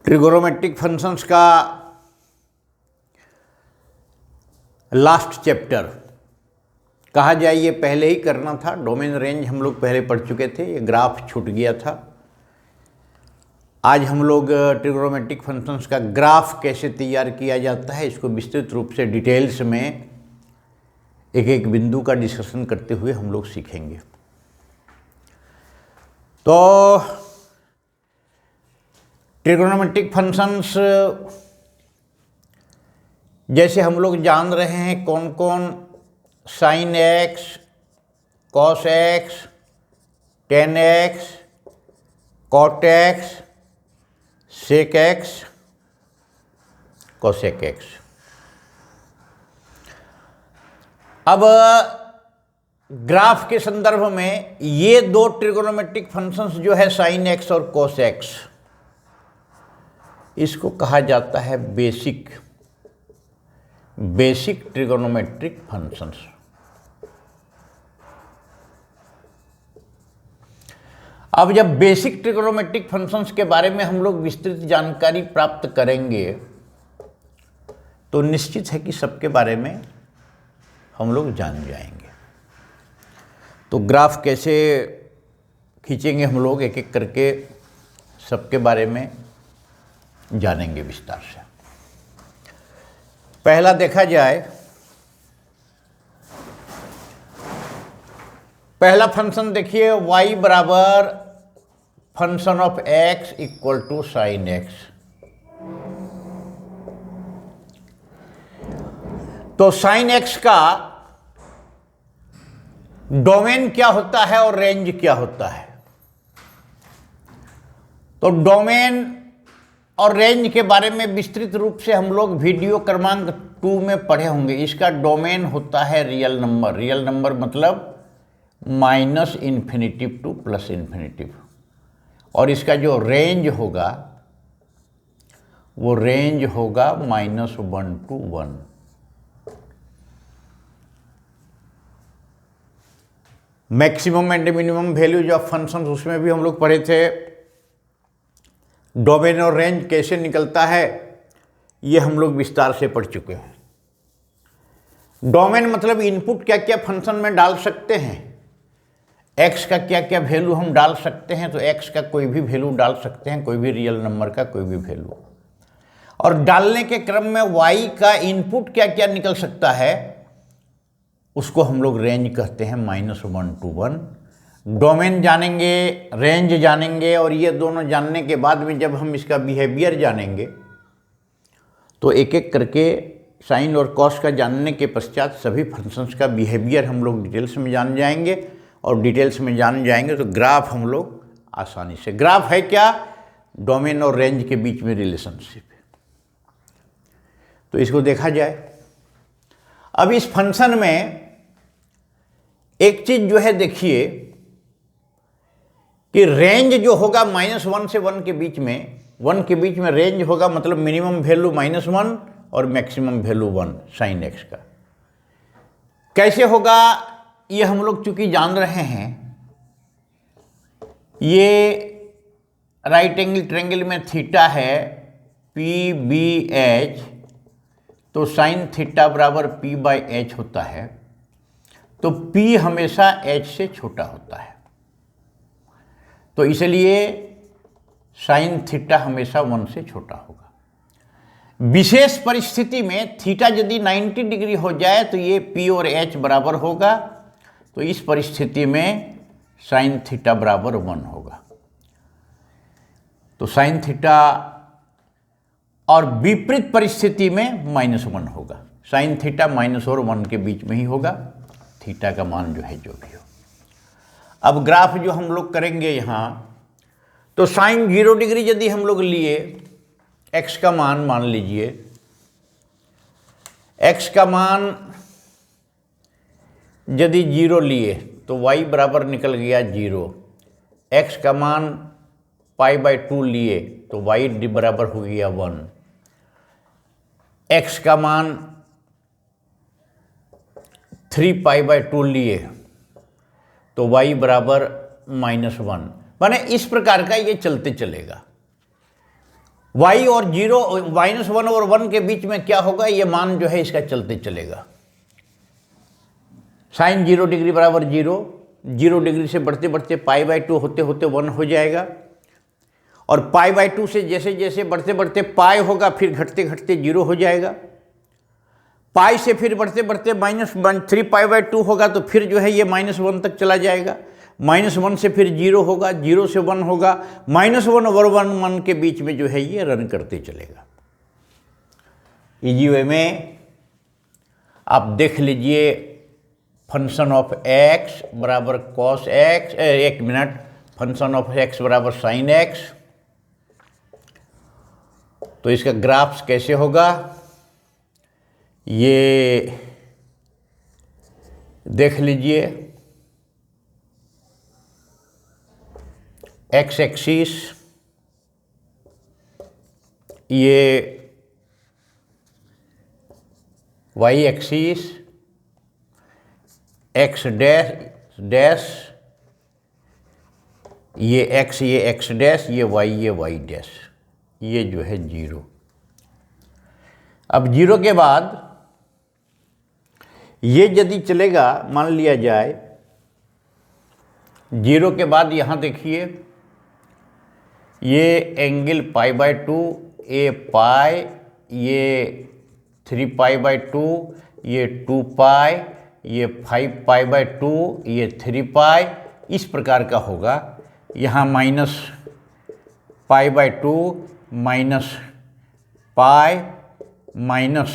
Trigonometric functions का last chapter कहा जाए ये पहले ही करना था। डोमेन रेंज हम लोग पहले पढ़ चुके थे, ये ग्राफ छूट गया था। आज हम लोग ट्रिगोनोमेट्रिक फंक्शंस का ग्राफ कैसे तैयार किया जाता है इसको विस्तृत रूप से डिटेल्स में एक एक बिंदु का डिस्कशन करते हुए हम लोग सीखेंगे। तो ट्रिगोनोमेट्रिक फंक्शंस जैसे हम लोग जान रहे हैं कौन कौन, sine x, cos x, tan x, cot x, sec x, cosec x. अब ग्राफ के संदर्भ में ये दो ट्रिगोनोमेट्रिक फंक्शंस जो है साइन एक्स और कॉस एक्स, इसको कहा जाता है बेसिक ट्रिगोनोमेट्रिक फंक्शंस। अब जब बेसिक ट्रिगोनोमेट्रिक फंक्शंस के बारे में हम लोग विस्तृत जानकारी प्राप्त करेंगे तो निश्चित है कि सबके बारे में हम लोग जान जाएंगे। तो ग्राफ कैसे खींचेंगे हम लोग एक एक करके सबके बारे में जानेंगे विस्तार से। पहला देखा जाए, पहला फंक्शन देखिए y बराबर function of x equal to sine x. तो साइन एक्स का डोमेन क्या होता है और रेंज क्या होता है। तो डोमेन और रेंज के बारे में विस्तृत रूप से हम लोग वीडियो क्रमांक 2 में पढ़े होंगे। इसका डोमेन होता है रियल नंबर। रियल नंबर मतलब minus infinitive two plus infinitive, और इसका जो रेंज होगा वो रेंज होगा -1 to 1। Maximum and minimum values of functions उसमें भी हम लोग पढ़े थे। डोमेन और रेंज कैसे निकलता है ये हम लोग विस्तार से पढ़ चुके हैं। डोमेन मतलब इनपुट क्या क्या फंक्शन में डाल सकते हैं, एक्स का क्या क्या वैल्यू हम डाल सकते हैं। तो एक्स का कोई भी वैल्यू डाल सकते हैं, कोई भी रियल नंबर का कोई भी वैल्यू। और डालने के क्रम में वाई का इनपुट क्या क्या निकल सकता है उसको हम लोग रेंज कहते हैं, -1 to 1। डोमेन जानेंगे, रेंज जानेंगे, और ये दोनों जानने के बाद में जब हम इसका बिहेवियर जानेंगे तो एक एक करके साइन और कॉस का जानने के पश्चात सभी फंक्शंस का बिहेवियर हम लोग डिटेल्स में जान जाएंगे। और डिटेल्स में जान जाएंगे तो ग्राफ हम लोग आसानी से, ग्राफ है क्या, डोमेन और रेंज के बीच में रिलेशनशिप है। तो इसको देखा जाए। अब इस फंक्शन में एक चीज जो है देखिए कि रेंज जो होगा -1 से 1 के बीच में, 1 के बीच में रेंज होगा, मतलब मिनिमम वैल्यू -1 और मैक्सिमम वैल्यू 1 साइन एक्स का। कैसे होगा ये हम लोग चूंकि जान रहे हैं, ये राइट एंगल ट्रायंगल में थीटा है PBH, तो साइन थीटा बराबर P/H होता है। तो P हमेशा H से छोटा होता है, तो इसलिए साइन थीटा हमेशा 1 से छोटा होगा। विशेष परिस्थिति में थीटा यदि 90 डिग्री हो जाए तो ये P और H बराबर होगा, तो इस परिस्थिति में साइन थीटा बराबर 1 होगा। तो साइन थीटा, और विपरीत परिस्थिति में -1 होगा। साइन थीटा -1 और 1 के बीच में ही होगा, थीटा का मान जो है जो भी हो। अब ग्राफ जो हम लोग करेंगे यहाँ, तो साइन 0 डिग्री यदि हम लोग लिए, x का मान लीजिए, x का मान यदि 0 लिए तो y बराबर निकल गया 0। x का मान π/2 लिए तो y बराबर हो गया 1। x का मान 3π/2 लिए तो y बराबर -1। माने इस प्रकार का ये चलते चलेगा। y और 0 -1 और 1 के बीच में क्या होगा, ये मान जो है इसका चलते चलेगा। sin 0 डिग्री बराबर 0, 0 डिग्री से बढ़ते बढ़ते π/2 होते होते 1 हो जाएगा, और π/2 से जैसे जैसे बढ़ते बढ़ते पाई होगा, फिर घटते घटते 0 हो जाएगा। पाई से फिर बढ़ते बढ़ते -3π/2 होगा, तो फिर जो है ये -1 तक चला जाएगा। -1 से फिर 0 होगा, 0 से 1 होगा, -1 और 1 के बीच में जो है ये रन करते चलेगा। इजी वे में आप देख लीजिए, फंक्शन ऑफ x बराबर cos x, एक मिनट, फंक्शन ऑफ x बराबर sin x, तो इसका ग्राफ्स कैसे होगा ये देख लीजिए। x एक्सिस ये y एक्सिस, x डैश ये x डैश, ये y डैश, ये जो है 0। अब 0 के बाद ये यदि चलेगा, मान लिया जाए 0 के बाद यहाँ देखिए ये एंगल π/2, ये पाई, ये 3π/2, ये 2π, ये 5π/2, ये 3π, इस प्रकार का होगा। यहाँ -π/2 -π माइनस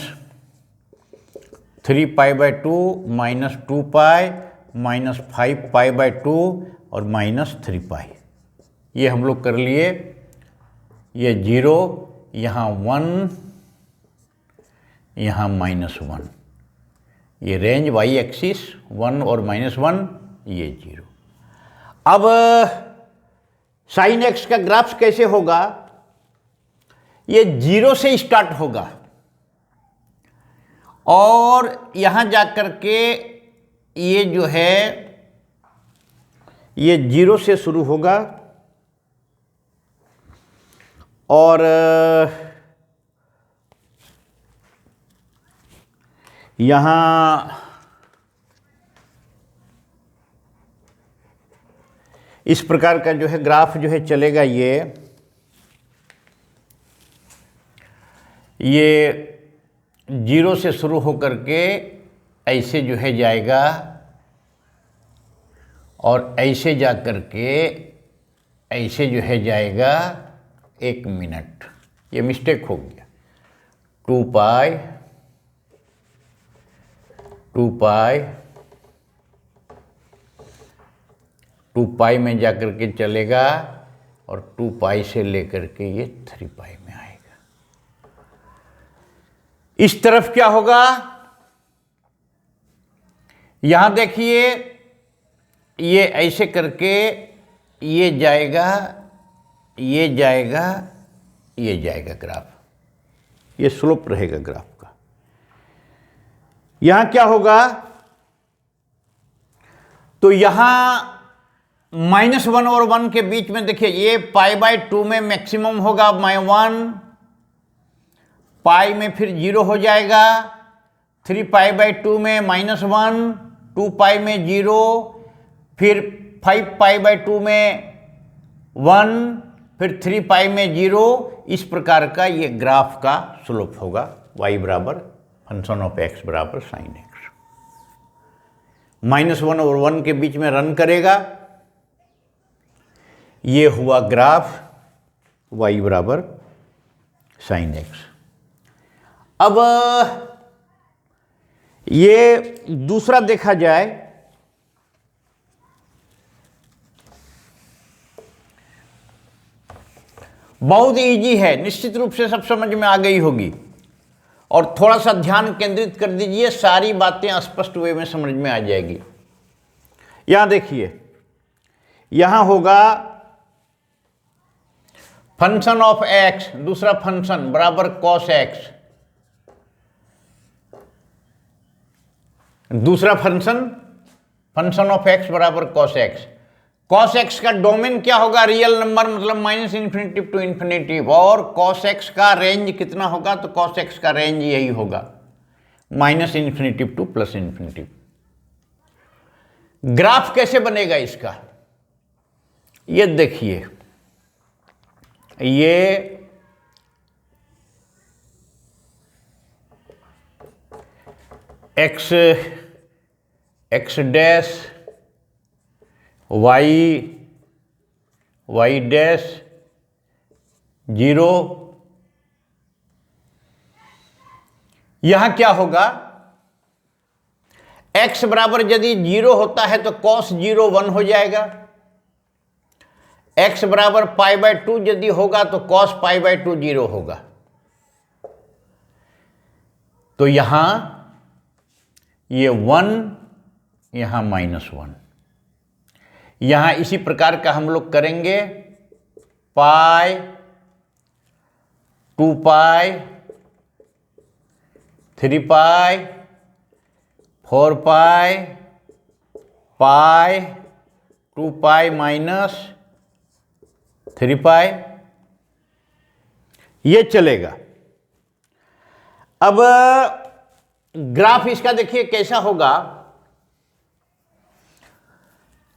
3π/2 -2π -5π/2 और -3π, ये हम लोग कर लिए। ये 0, यहाँ 1, यहाँ -1, ये रेंज y एक्सिस 1 और -1, ये 0। अब sin x का ग्राफ कैसे होगा, ये 0 से स्टार्ट होगा और यहां जाकर के ये जो है ये 0 से शुरू होगा और यहां इस प्रकार का जो है ग्राफ जो है चलेगा। ये 0 से शुरू होकर के ऐसे जो है जाएगा और ऐसे जा कर के ऐसे जो है जाएगा। 1 मिनट, ये मिस्टेक हो गया। 2π में जा कर के चलेगा और 2π से लेकर के ये 3π में आएगा। इस तरफ क्या होगा, यहां देखिए ये ऐसे करके ये जाएगा, ये जाएगा, ये जाएगा ग्राफ, ये स्लोप रहेगा ग्राफ का। यहां क्या होगा, तो यहां -1 और 1 के बीच में देखिए ये π/2 में मैक्सिमम होगा, 1 पाई में फिर 0 हो जाएगा, 3π/2 में -1, 2π में 0, फिर 5π/2 में 1, फिर 3π में 0। इस प्रकार का ये ग्राफ का स्लोप होगा। y बराबर फंक्शन ऑफ x बराबर sin x। -1 और 1 के बीच में रन करेगा, ये हुआ ग्राफ y बराबर sin x। अब ये दूसरा देखा जाए, बहुत इजी है, निश्चित रूप से सब समझ में आ गई होगी। और थोड़ा सा ध्यान केंद्रित कर दीजिए, सारी बातें स्पष्ट वे में समझ में आ जाएगी। यहां देखिए, यहां होगा फंक्शन ऑफ x, दूसरा फंक्शन बराबर cos x, दूसरा फंक्शन ऑफ x बराबर cos x। कॉस एक्स का डोमेन क्या होगा, रियल नंबर मतलब माइनस इन्फिनिटी टू इन्फिनिटी, और कॉस एक्स का रेंज कितना होगा, तो कॉस एक्स का रेंज यही होगा minus infinity two plus infinity. Graph कैसे बनेगा इसका, ये देखिए, ये एक्स डैश वाई डैश 0, यहां क्या होगा, x बराबर यदि 0 होता है तो cos 0 1 हो जाएगा, x बराबर π/2 यदि होगा तो cos π/2 0 होगा। तो यहां ये 1, यहां -1, यहां इसी प्रकार का हम लोग करेंगे, पाई 2 पाई 3 पाई 4 पाई पाई 2 पाई -3 पाई, ये चलेगा। अब ग्राफ इसका देखिए कैसा होगा,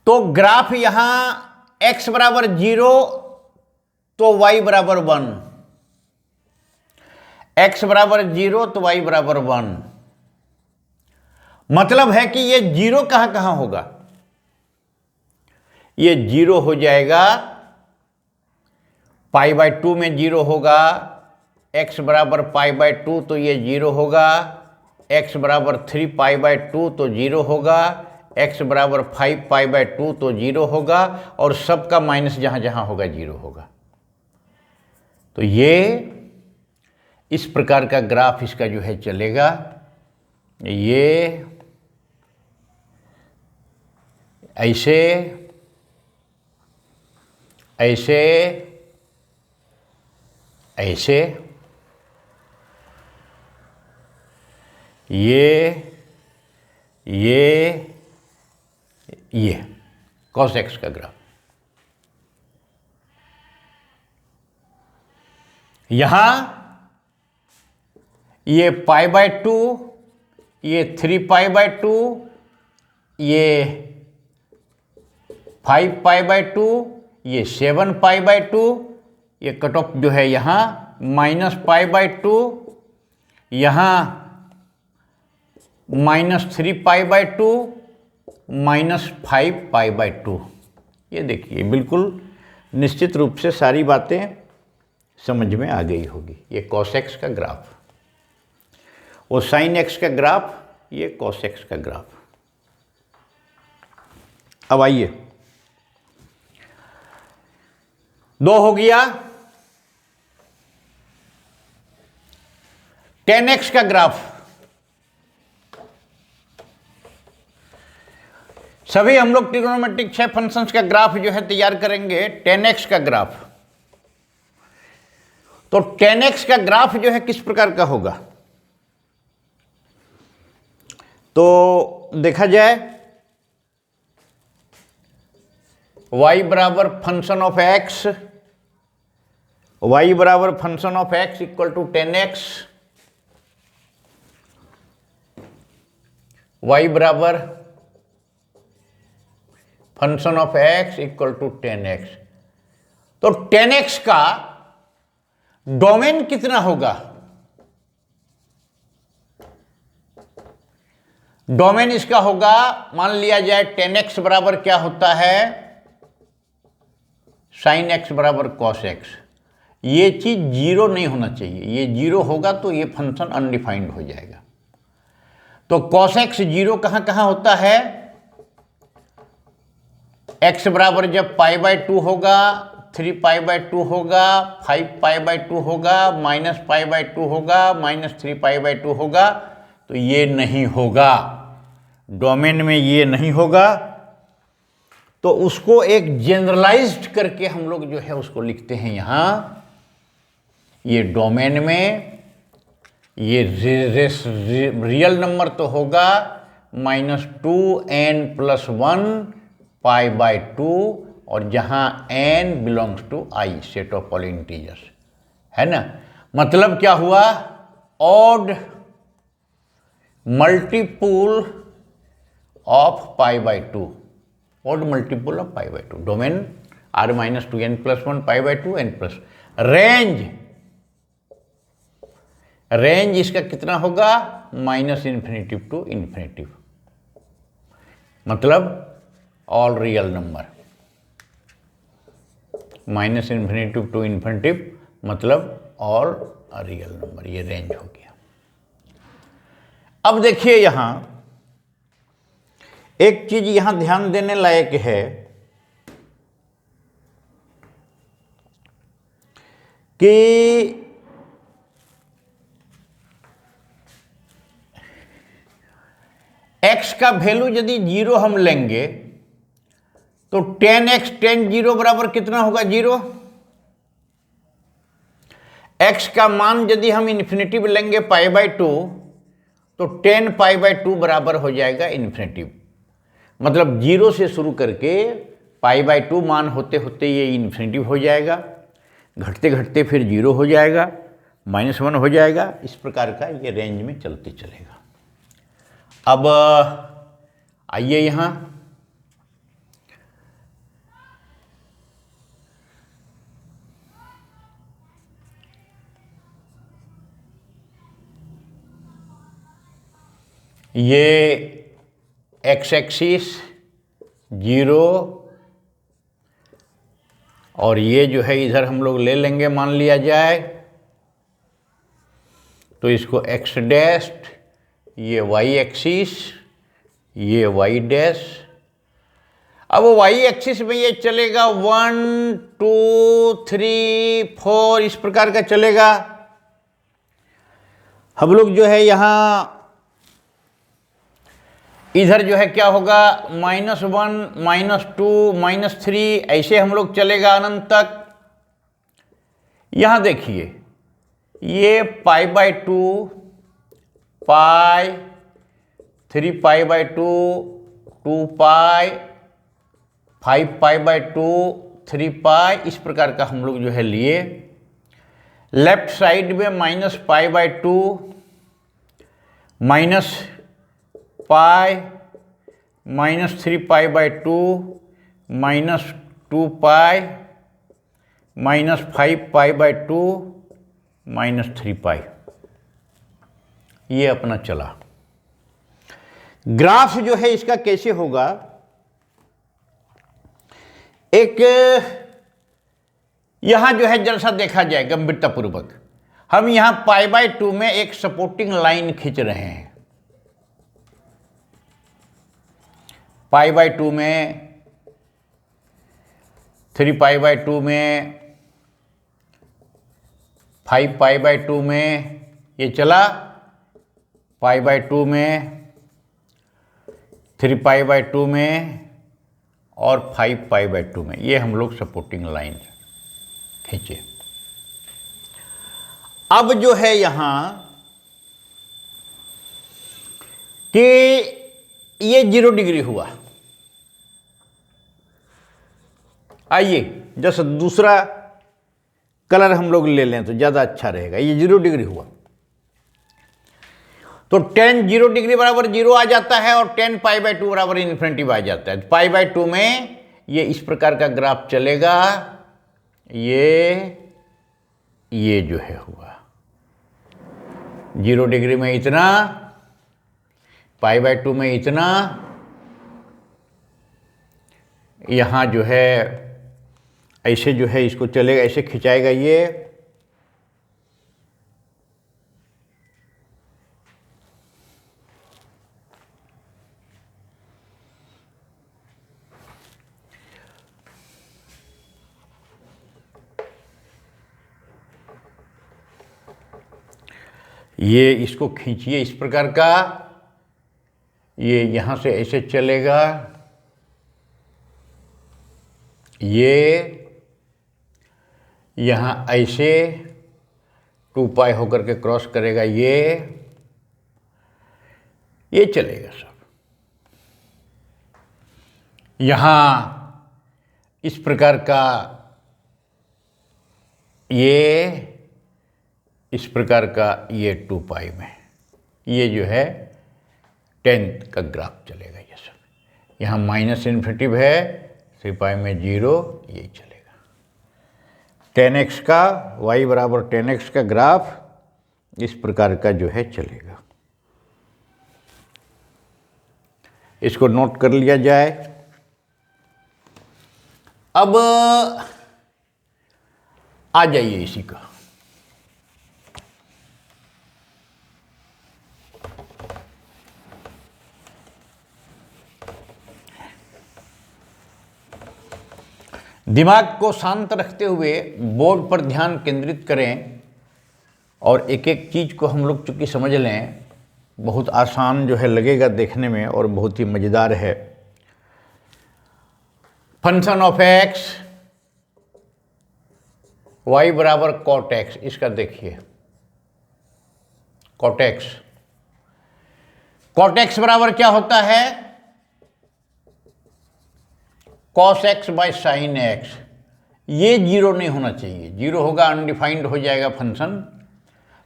तो ग्राफ यहां x बराबर 0 तो y बराबर 1, x बराबर 0 तो y बराबर 1, मतलब है कि ये 0 कहां कहां होगा, ये 0 हो जाएगा π/2 में 0 होगा, x बराबर π/2 तो ये 0 होगा, x बराबर 3 π/2 तो 0 होगा, x बराबर 5 π/2 तो 0 होगा, और सबका माइनस जहां जहां होगा 0 होगा। तो ये इस प्रकार का ग्राफ इसका जो है चलेगा, ये ऐसे ऐसे ऐसे, ये cos x का ग्राफ, यहां ये π/2, ये 3 π/2, ये 5 π/2, ये 7 π/2, ये कट ऑफ जो है यहां -π/2, यहां -3 π/2, -5 π/2। ये देखिए बिल्कुल निश्चित रूप से सारी बातें समझ में आ गई होगी। ये cos x का ग्राफ, वो sin x का ग्राफ, ये cos x का ग्राफ। अब आइए, 2 हो गया, tan x का ग्राफ। सभी हम लोग ट्रिग्नोमेट्रिक 6 फंक्शंस का ग्राफ जो है तैयार करेंगे। tan x का ग्राफ, तो tan x का ग्राफ जो है किस प्रकार का होगा, तो देखा जाए, y बराबर फंक्शन ऑफ x, y बराबर function of x equal to tan x, y बराबर function of x equal to tan x। तो tan x का डोमेन कितना होगा, डोमेन इसका होगा, मान लिया जाए tan x बराबर क्या होता है, sin x बराबर cos x। ये चीज 0 नहीं होना चाहिए, ये 0 होगा तो ये फंक्शन अनडिफाइंड हो जाएगा। तो cos x 0 कहां कहां होता है, x बराबर जब π/2 होगा, 3 π/2 होगा, 5 π/2 होगा, -π/2 होगा, -3 π/2 होगा, तो ये नहीं होगा, डोमेन में ये नहीं होगा। तो उसको एक जनरलाइज्ड करके हम लोग जो है उसको लिखते हैं यहां, ये डोमेन में ये रियल नंबर तो होगा -2n + 1 π/2 और जहाँ n belongs to i, set of all integers, है ना। मतलब क्या हुआ, odd multiple of π/2, odd multiple of π/2, domain r-2n+1 π/2 n plus range इसका कितना होगा, -∞ टू ∞, मतलब ऑल रियल नंबर, -∞ टू ∞, मतलब ऑल रियल नंबर, ये रेंज हो गया। अब देखिए यहां एक चीज यहां ध्यान देने लायक है कि x का वैल्यू यदि 0 हम लेंगे तो 10x 10 0 बराबर कितना होगा, 0। x का मान यदि हम इन्फिनिटिव लेंगे π/2 तो 10 π/2 बराबर हो जाएगा इन्फिनिटिव, मतलब 0 से शुरू करके π/2 मान होते होते ये इन्फिनिटिव हो जाएगा, घटते घटते फिर 0 हो जाएगा, -1 हो जाएगा, इस प्रकार का ये रेंज में चलते चलेगा। अब आइए यहां ये x एक्सिस 0 और ये जो है इधर हम लोग ले लेंगे, मान लिया जाए तो इसको x डैश्ड, ये y एक्सिस, ये y डैश। अब y एक्सिस में ये चलेगा 1 2 3 4 इस प्रकार का चलेगा। हम लोग जो है यहां इधर जो है क्या होगा, -1 -2 -3 ऐसे हम लोग चलेगा अनंत तक। यहां देखिए ये π/2 π 3 π/2 2 π 5 π/2 3 π इस प्रकार का हम लोग जो है लिए। लेफ्ट साइड में -π/2 -π -3 π/2 -2 π -5 π/2 -3 π, ये अपना चला। ग्राफ जो है इसका कैसे होगा, एक यहां जो है जैसा देखा जाए गंभीरतापूर्वक, हम यहां π/2 में एक सपोर्टिंग लाइन खींच रहे हैं। π/2 में 3 π/2 में 5 π/2 में ये चला, π/2 में 3 π/2 में और 5 π/2 में, ये हम लोग सपोर्टिंग लाइन खींचे। अब जो है यहां कि ये 0 डिग्री हुआ। आइए जैसे दूसरा कलर हम लोग ले लें तो ज़्यादा अच्छा रहेगा। ये 0 डिग्री हुआ तो 10 0 डिग्री बराबर 0 आ जाता है और 10 π/2 बराबर इन्फिनिटिव आ जाता है। π/2 में ये इस प्रकार का ग्राफ चलेगा। ये जो है हुआ 0 डिग्री में इतना, π/2 में इतना, यहाँ जो है ऐसे जो है इसको चलेगा, ऐसे खिंचाएगा ये इसको खींचिए इस प्रकार का, ये यहाँ से ऐसे चलेगा, ये यहाँ ऐसे 2 π होकर के क्रॉस करेगा, ये चलेगा सब। यहाँ इस प्रकार का इस प्रकार का ये 2 पाई में ये जो है 10th का ग्राफ चलेगा। ये सब यहाँ माइनस इन्फिनिटिव है, 3 पाई में 0, ये चलेगा 10x का y बराबर 10x का ग्राफ इस प्रकार का जो है चलेगा। इसको नोट कर लिया जाए। अब आ जाइए इसी का दिमाग को शांत रखते हुए बोर्ड पर ध्यान केंद्रित करें और एक एक चीज को हम लोग चूंकि समझ लें। बहुत आसान जो है लगेगा देखने में और बहुत ही मजेदार है। फंक्शन ऑफ एक्स y बराबर कॉट एक्स, इसका देखिए कॉट एक्स बराबर क्या होता है? Cos x by sine x. ये जीरो नहीं होना चाहिए, जीरो होगा अनडिफाइंड हो जाएगा फंक्शन।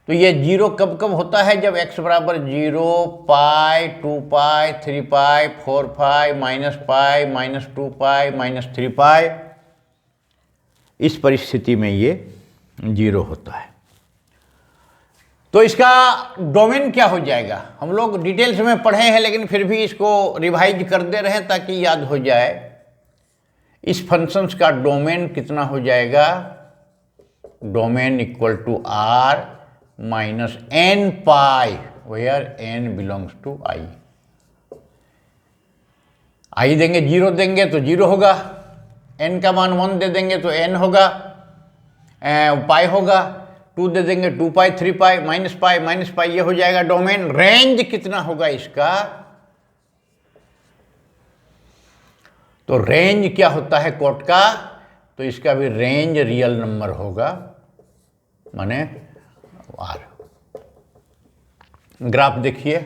तो ये जीरो कब कब होता है? जब x बराबर 0, पाई, 2 पाई, 3 पाई, 4 पाई, पाई, -2 पाई, -3 पाई, इस परिस्थिति में ये 0 होता है। तो इसका डोमेन क्या हो जाएगा? हम लोग डिटेल्स में पढ़े हैं लेकिन फिर भी इसको रिवाइज कर दे रहे हैं ताकि याद हो जाए। इस फंक्शंस का डोमेन कितना हो जाएगा? Domain equal to r minus n pi, where n belongs to i। i देंगे 0 देंगे तो 0 होगा, n का मान 1 दे देंगे तो n होगा, पाई होगा, 2 दे देंगे 2 पाई, 3 पाई, माइनस पाई, ये हो जाएगा डोमेन। रेंज कितना होगा इसका? तो रेंज क्या होता है कोट का? तो इसका भी रेंज रियल नंबर होगा, माने r। ग्राफ देखिए,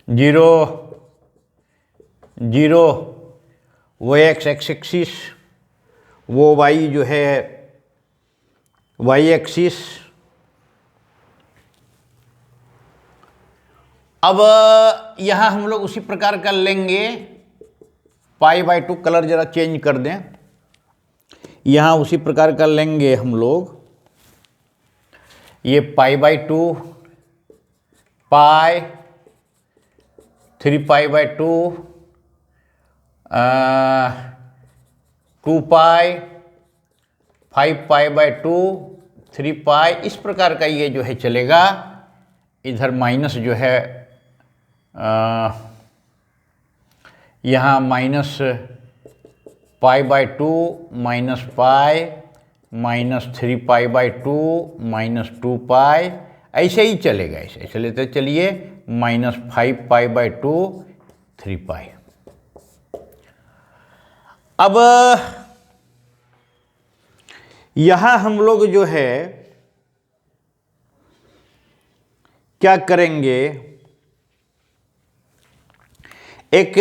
जीरो जीरो वो एक्स एक्सिस, वो वाई जो है वाई एक्सिस। अब यहां हम लोग उसी प्रकार का लेंगे, π/2, कलर जरा चेंज कर दें। यहां उसी प्रकार का लेंगे हम लोग, ये π/2, पाई, 3π/2, 2 पाई, 5π/2, 3 पाई, इस प्रकार का ये जो है चलेगा। इधर माइनस जो है यहाँ माइनस π/2, माइनस पाई, -3π/2, -2 पाई, ऐसे ही चलेगा। ऐसे चलेते चलिए, -5π/2, 3 पाई। अब यहां हम लोग जो है क्या करेंगे? एक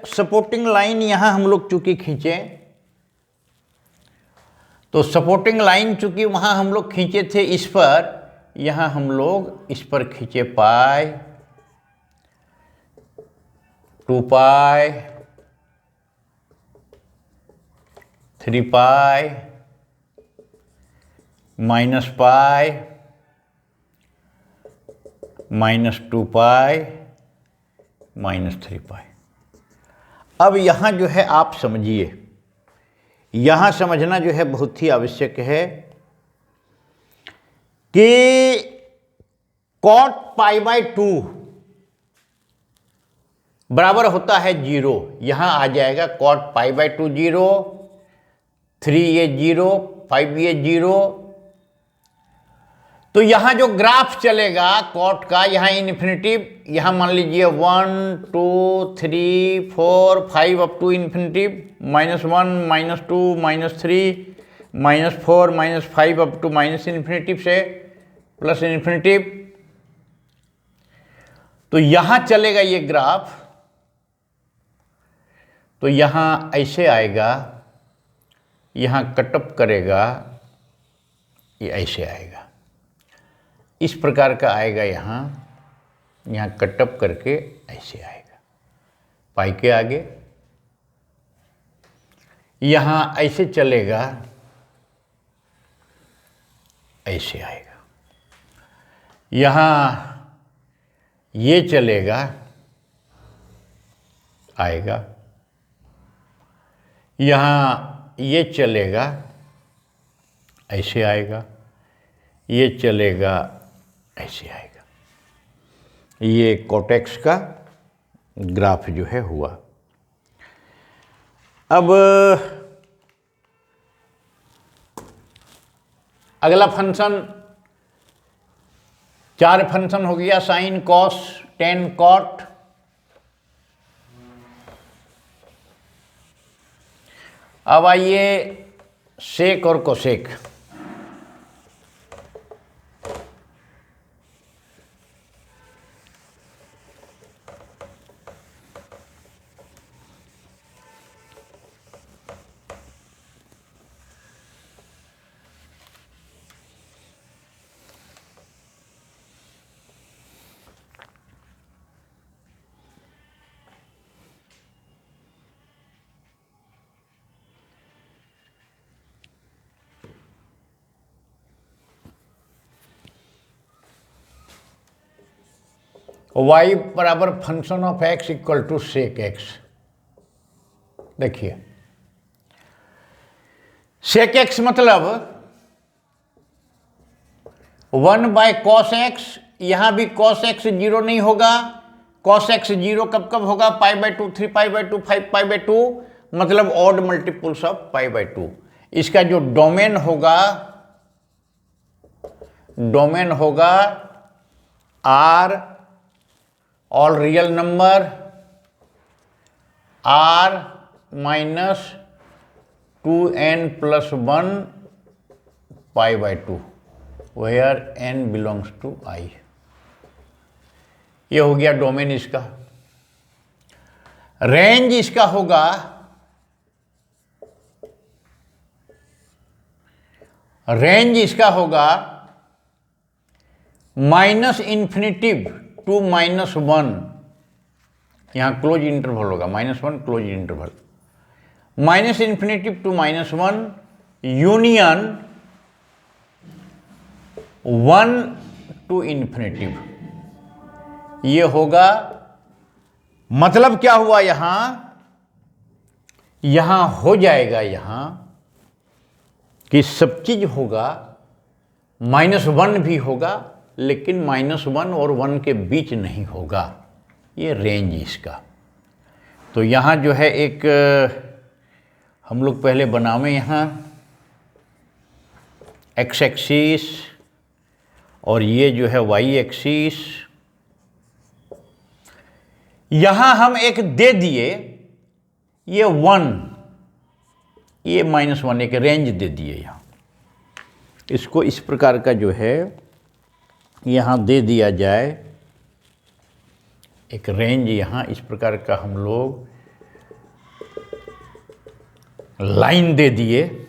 सपोर्टिंग लाइन यहां हम लोग चूंकि खींचे, तो सपोर्टिंग लाइन चूंकि वहां हम लोग खींचे थे इस पर, यहां हम लोग इस पर खींचे पाई, 2 पाई, 3 पाई, माइनस पाई, -2 पाई, -3 पाई। अब यहां जो है आप समझिए, यहां समझना जो है बहुत ही आवश्यक है कि cot π/2 बराबर होता है 0। यहां आ जाएगा cot π/2 0, 3 ये 0, 5 ये 0। तो यहां जो ग्राफ चलेगा कॉट का, यहां इन्फिनिटिव, यहां मान लीजिए 1, 2, 3, 4, 5 up to infinitive, -1, -2, -3, -4 -5 up to minus infinitive से प्लस इन्फिनिटिव। तो यहां चलेगा ये ग्राफ, तो यहां ऐसे आएगा, यहां कटअप करेगा, ये ऐसे आएगा, इस प्रकार का आएगा। यहां कटअप करके ऐसे आएगा पाई के आगे। यहां ऐसे चलेगा, ऐसे आएगा। यहां ये चलेगा, आएगा। यहां ये चलेगा, ऐसे आएगा। ये चलेगा, ऐसे आएगा। ये कोटेक्स का ग्राफ जो है हुआ। अब अगला फंक्शन, 4 फंक्शन हो गया, साइन, कॉस, टेन, कॉट। अब आइए सेक और कोसेक। y बराबर function of x equal to sec x। देखिए सेक x मतलब 1/cos x। यहां भी cos x 0 नहीं होगा। cos x 0 कब कब होगा? π/2, 3π/2, 5π/2, मतलब ऑड मल्टीपल्स ऑफ π/2। इसका जो डोमेन होगा r all real number, r - 2n+1 π/2, where n belongs to I। ये हो गया डोमेन इसका। रेंज इसका होगा -∞ टू -1। यहां क्लोज इंटरवल होगा, -1 close interval, -∞ to -1 union 1 to infinitive. ये होगा, मतलब क्या हुआ? यहां हो जाएगा कि सब चीज होगा, -1 भी होगा, लेकिन -1 और 1 के बीच नहीं होगा। ये रेंज इसका। तो यहाँ जो है एक हम लोग पहले बनावे, यहाँ x एक्सिस और ये जो है y एक्सिस। यहाँ हम एक दे दिए, ये 1, ये -1, एक रेंज दे दिए। यहाँ इसको इस प्रकार का जो है यहाँ दे दिया जाए, एक रेंज। यहाँ इस प्रकार का हम लोग लाइन दे दिए।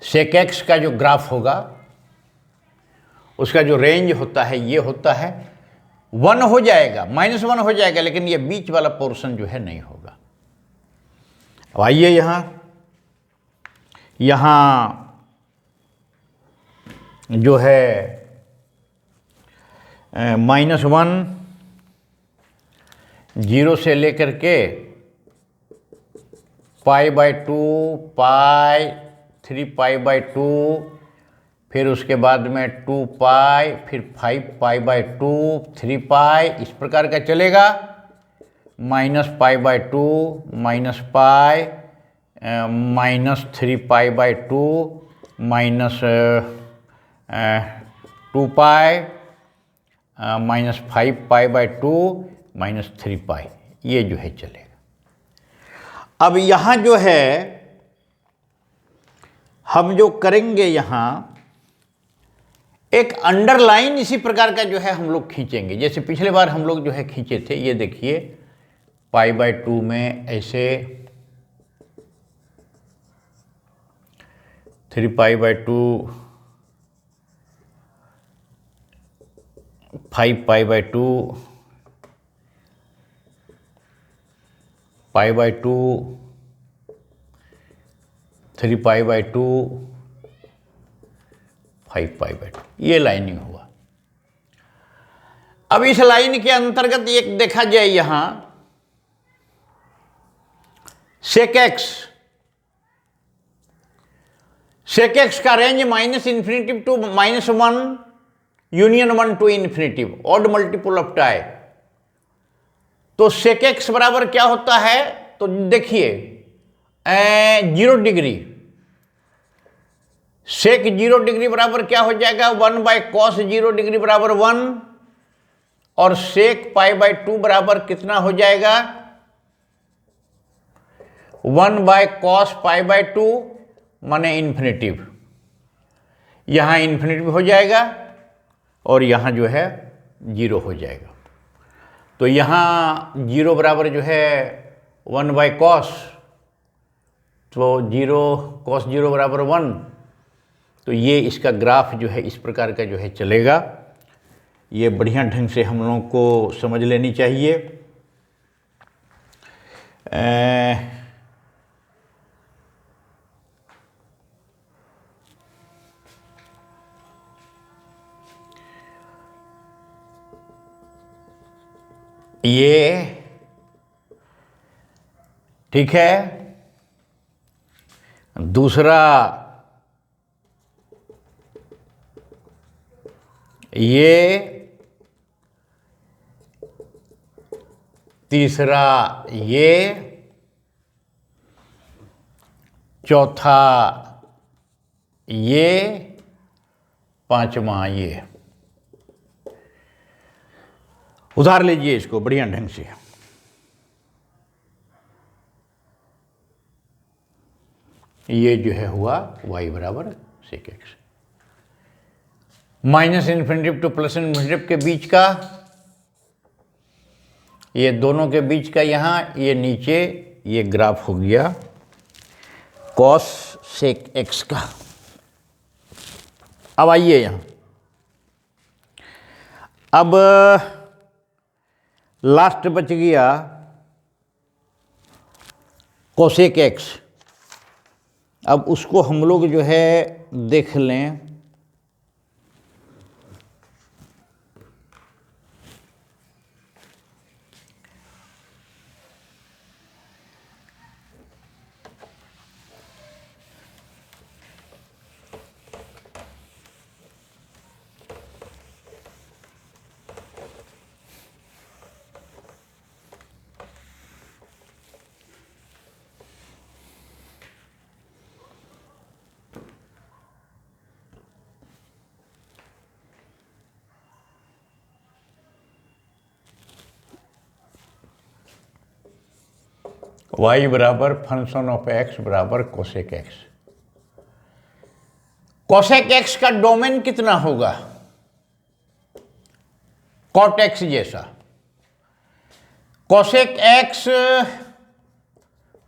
सेक एक्स का जो ग्राफ होगा उसका जो रेंज होता है, ये होता है 1 हो जाएगा, -1 हो जाएगा, लेकिन ये बीच वाला पोर्शन जो है नहीं होगा। अब आइए यहाँ जो है -1 0 से लेकर के π/2, π, 3π/2, फिर उसके बाद में 2π, फिर 5π/2, 3π, इस प्रकार का चलेगा। -π/2, -π, -3π/2, -5π/2, -3π, ये जो है चलेगा। अब यहाँ जो है हम जो करेंगे यहाँ एक अंडरलाइन इसी प्रकार का जो है हम लोग खींचेंगे, जैसे पिछले बार हम लोग जो है खींचे थे। ये देखिए π/2 में ऐसे 3π/2, 5π/2, π/2, 3π/2, 5π/2, ये लाइनिंग हुआ। अब इस लाइन के अंतर्गत एक देखा जाए यहां sec x का range -∞ to -1 union 1 to infinitive, odd multiple of टाई। तो sec x बराबर क्या होता है, तो देखिए 0 डिग्री, sec 0 डिग्री बराबर क्या हो जाएगा 1/cos 0 डिग्री बराबर 1, और sec π/2 बराबर कितना हो जाएगा 1/cos π/2 माने इन्फिनिटिव। यहां इन्फिनिटिव हो जाएगा और यहां जो है 0 हो जाएगा। तो यहां 0 बराबर जो है 1/cos, तो 0 cos 0 बराबर 1। तो ये इसका ग्राफ जो है इस प्रकार का जो है चलेगा। ये बढ़िया ढंग से हम लोगों को समझ लेनी चाहिए। ये ठीक है। दूसरा ये, तीसरा ये, चौथा ये, पांचवा ये। उधार लीजिए इसको बढ़िया ढंग से। ये जो है हुआ y बराबर sec x। -∞ टू +∞ के बीच का, ये दोनों के बीच का यहां, ये नीचे, ये ग्राफ हो गया cos sec x का। अब आइए यहां, अब लास्ट बच गया cosec x। अब उसको हम लोग जो है देख लें। y बराबर फंक्शन ऑफ x बराबर cosec x। cosec x का डोमेन कितना होगा cot x जैसा। cosec x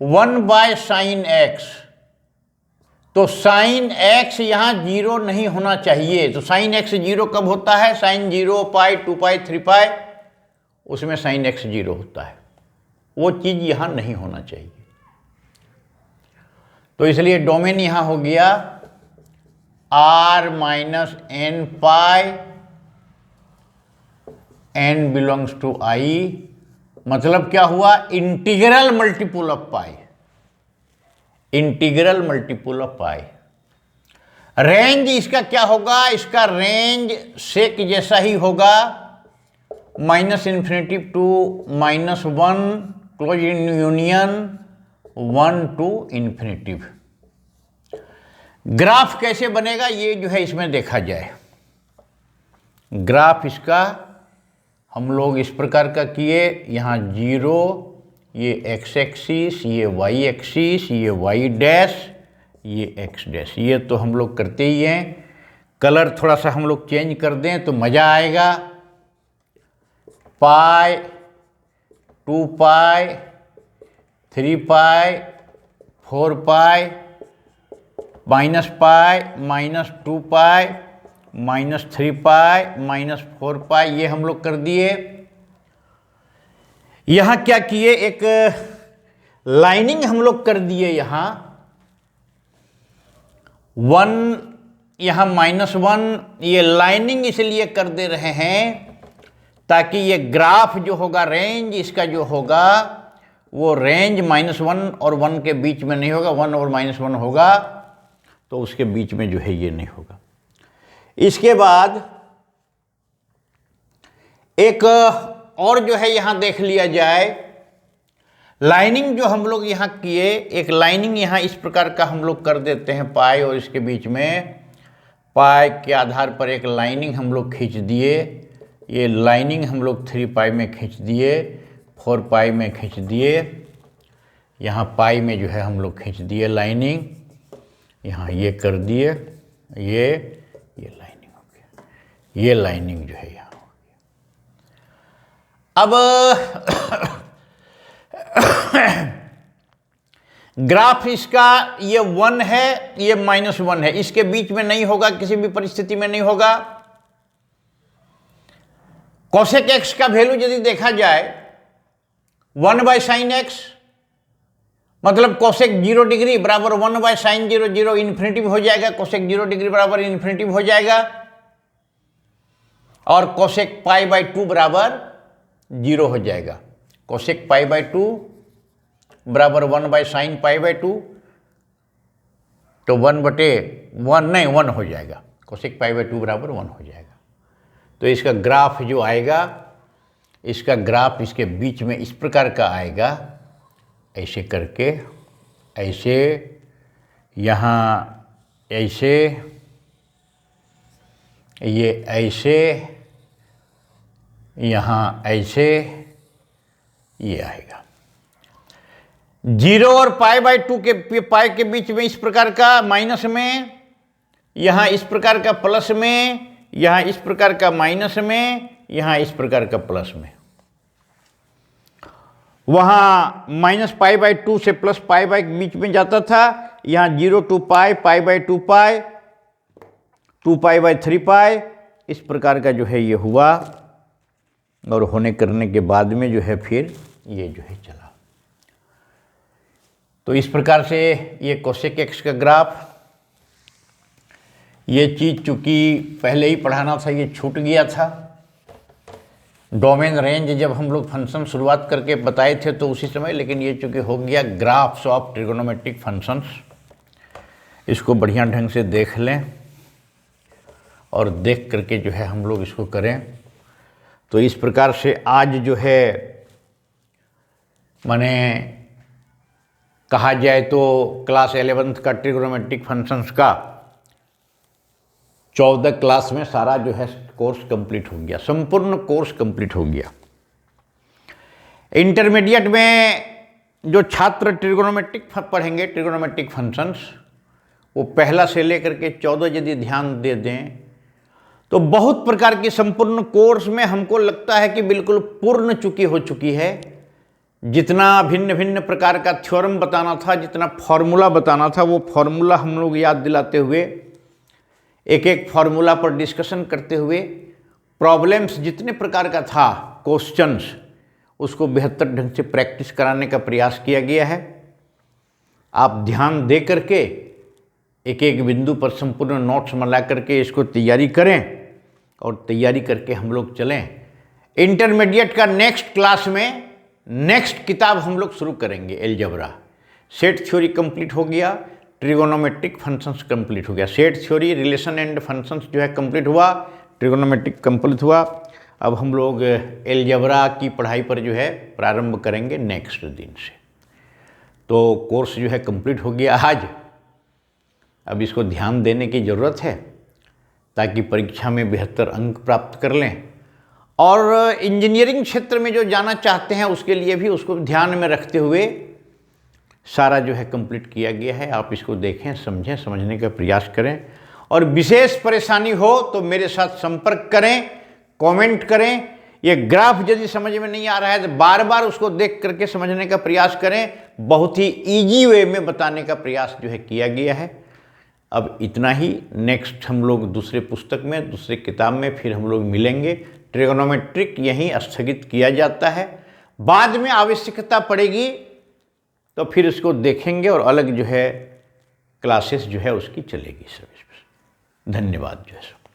1/sin x, तो sin x यहां 0 नहीं होना चाहिए। तो sin x 0 कब होता है, sin 0 π 2π 3π, उसमें sin x 0 होता है। वो चीज यहां नहीं होना चाहिए। तो इसलिए डोमेन यहां हो गया r - nπ n belongs to i। मतलब क्या हुआ, integral multiple of pi, integral multiple of pi. Range इसका क्या होगा, इसका रेंज सेक जैसा ही होगा, -∞ to -1 close union 1 to infinitive. Graph कैसे बनेगा ये जो है इसमें देखा जाए। ग्राफ इसका हम लोग इस प्रकार का किए, यहाँ 0, ये x एक्सिस, ये y एक्सिस, ये y डैश, ये x डैश। ये तो हम लोग करते ही हैं। कलर थोड़ा सा हम लोग चेंज कर दें तो मज़ा आएगा। पाई, 2 पाई, 3 पाई, 4 पाई, माइनस पाई, -2 पाई, -3 पाई, -4 पाई, ये हम लोग कर दिए। यहाँ क्या किए, एक लाइनिंग हम लोग कर दिए। यहाँ 1, यहाँ -1, ये लाइनिंग इसलिए कर दे रहे हैं ताकि ये ग्राफ जो होगा, रेंज इसका जो होगा वो रेंज -1 और 1 के बीच में नहीं होगा, 1 और -1 होगा तो उसके बीच में जो है ये नहीं होगा। इसके बाद एक और जो है यहाँ देख लिया जाए, लाइनिंग जो हम लोग यहाँ किए, एक लाइनिंग यहाँ इस प्रकार का हम लोग कर देते हैं पाई और इसके बीच में, पाई के आधार पर एक लाइनिंग हम लोग खींच दिए। ये लाइनिंग हम लोग 3 पाई में खींच दिए, 4 पाई में खींच दिए, यहाँ पाई में जो है हम लोग खींच दिए लाइनिंग, यहाँ ये कर दिए, ये लाइनिंग हो गया, ये लाइनिंग जो है यहाँ हो गया। अब ग्राफ इसका ये 1 है, ये -1 है, इसके बीच में नहीं होगा, किसी भी परिस्थिति में नहीं होगा। कोसेक एक्स का वैल्यू यदि देखा जाए 1/sin x, मतलब कोसेक 0 डिग्री बराबर 1/sin 0, 0 इन्फिनिटी हो जाएगा, कोसेक 0 डिग्री बराबर इन्फिनिटी हो जाएगा, और कोसेक π/2 बराबर 0 हो जाएगा। कोसेक π/2 बराबर 1/sin π/2, तो 1/1 नहीं 1 हो जाएगा, कोसेक π/2 बराबर 1 हो जाएगा। तो इसका ग्राफ जो आएगा, इसका ग्राफ इसके बीच में इस प्रकार का आएगा, ऐसे करके, ऐसे, यहाँ ऐसे, ये ऐसे, यहाँ ऐसे, ये आएगा। 0 और π/2 के पाई के बीच में इस प्रकार का माइनस में, यहाँ इस प्रकार का प्लस में, यहाँ इस प्रकार का माइनस में, यहाँ इस प्रकार का प्लस में। वहाँ -π/2 से +π के बीच में जाता था, यहाँ 0 to π, π/2 π, 2π/3 π, इस प्रकार का जो है ये हुआ, और होने करने के बाद में जो है फिर ये जो है चला। तो इस प्रकार से ये कोसेक एक्स का ग्राफ, ये चीज़ चूँकि पहले ही पढ़ाना था, ये छूट गया था। डोमेन रेंज जब हम लोग फंक्शन शुरुआत करके बताए थे तो उसी समय, लेकिन ये चूँकि हो गया ग्राफ्स ऑफ ट्रिगोनोमेट्रिक फंक्शंस, इसको बढ़िया ढंग से देख लें और देख करके जो है हम लोग इसको करें। तो इस प्रकार से आज जो है माने कहा जाए तो क्लास 11th का ट्रिगोनोमेट्रिक फंक्शंस का 14 क्लास में सारा जो है कोर्स कंप्लीट हो गया, संपूर्ण कोर्स कंप्लीट हो गया। इंटरमीडिएट में जो छात्र ट्रिगोनोमेट्रिक पढ़ेंगे, ट्रिगोनोमेट्रिक फंक्शंस, वो पहला से लेकर के 14 यदि ध्यान दे दें तो बहुत प्रकार की संपूर्ण कोर्स में हमको लगता है कि बिल्कुल पूर्ण हो चुकी है। जितना भिन्न भिन्न प्रकार का थ्योरम बताना था, जितना फॉर्मूला बताना था, वो फॉर्मूला हम लोग याद दिलाते हुए, एक एक फॉर्मूला पर डिस्कशन करते हुए, प्रॉब्लम्स जितने प्रकार का था, क्वेश्चंस, उसको बेहतर ढंग से प्रैक्टिस कराने का प्रयास किया गया है। आप ध्यान दे करके एक एक बिंदु पर संपूर्ण नोट्स मिला करके इसको तैयारी करें और तैयारी करके हम लोग चलें। इंटरमीडिएट का नेक्स्ट क्लास में नेक्स्ट किताब हम लोग शुरू करेंगे, एलजेब्रा। सेट थ्योरी कंप्लीट हो गया, ट्रिगोनोमेट्रिक फंक्शंस कंप्लीट हो गया। Set theory, relation and functions जो है कंप्लीट हुआ, ट्रिगोनोमेट्रिक कंप्लीट हुआ। अब हम लोग एलजेब्रा की पढ़ाई पर जो है प्रारंभ करेंगे नेक्स्ट दिन से। तो कोर्स जो है कंप्लीट हो गया आज। अब इसको ध्यान देने की ज़रूरत है ताकि परीक्षा में बेहतर अंक प्राप्त कर लें, और इंजीनियरिंग क्षेत्र में जो जाना चाहते हैं उसके लिए भी उसको ध्यान में रखते हुए सारा जो है कंप्लीट किया गया है। आप इसको देखें, समझें, समझने का प्रयास करें, और विशेष परेशानी हो तो मेरे साथ संपर्क करें, कमेंट करें। ये ग्राफ यदि समझ में नहीं आ रहा है तो बार बार उसको देख करके समझने का प्रयास करें। बहुत ही इजी वे में बताने का प्रयास जो है किया गया है। अब इतना ही। नेक्स्ट हम लोग दूसरे पुस्तक में, दूसरे किताब में फिर हम लोग मिलेंगे। ट्रिगोनोमेट्रिक यहीं स्थगित किया जाता है। बाद में आवश्यकता पड़ेगी तो फिर इसको देखेंगे और अलग जो है क्लासेस जो है उसकी चलेगी सब। धन्यवाद जो है।